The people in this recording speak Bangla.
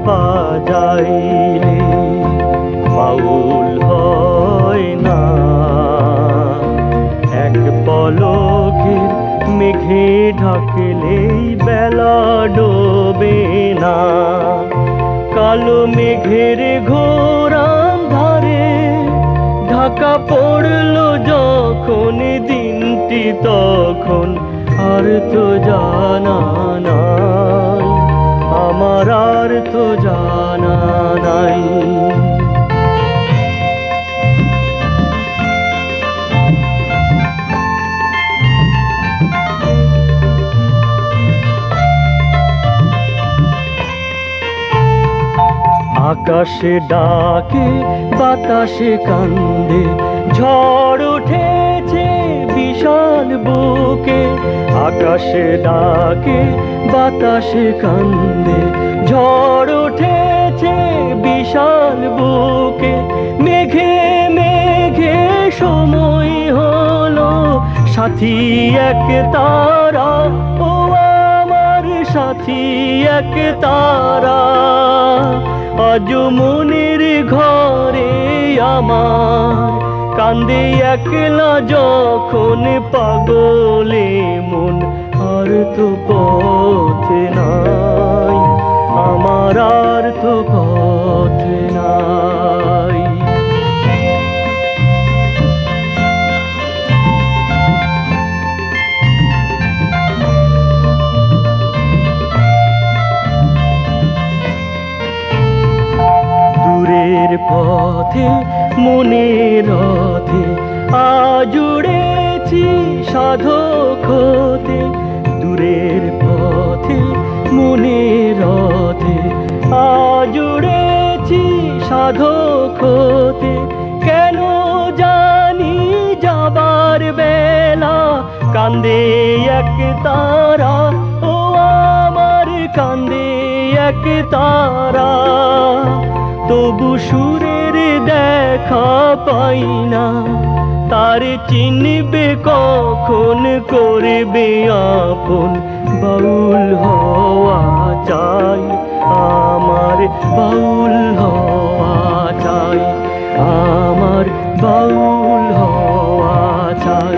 বাজাইলে বাউল হয় না, এক পলকের মেঘে ঢাকলেই বেলা ডোবে না। কালো মেঘের ঘোর আঁধারে ঢাকা পড়লো যখন দিনটি, তখন আর তো জানা নাই, আমার আর তো জানা নাই। আকাশে ডাকে বাতাসে কান্দে, ঝড় উঠেছে বিশাল বুকে। আকাশে ডাকে বাতাসে কান্দে, ঝড় উঠেছে বিশাল বুকে। মেঘে মেঘে সময় হলো সাথী এক তারা, ও আমার সাথী এক তারা। আজ মনের ঘরে আমার কান্দে একলা যখন পাগলে মন, আর তো পথ নাই, আমার আর তো পথ নাই। দূরের পথে মনের রথে আজ উড়েছি সাধক হতে। দূরের পথে মনের রথে আজ উড়েছি সাধক হতে। কেন জানি যাবার বেলা কান্দে এক তারা, ও আমার কান্দে এক তারা। তবু সুরের দেখা পাই না, তার চিনবে কখন করবে আপন। বাউল হওয়া চাই আমার, বাউল হওয়া চাই আমার, বাউল হওয়া চাই।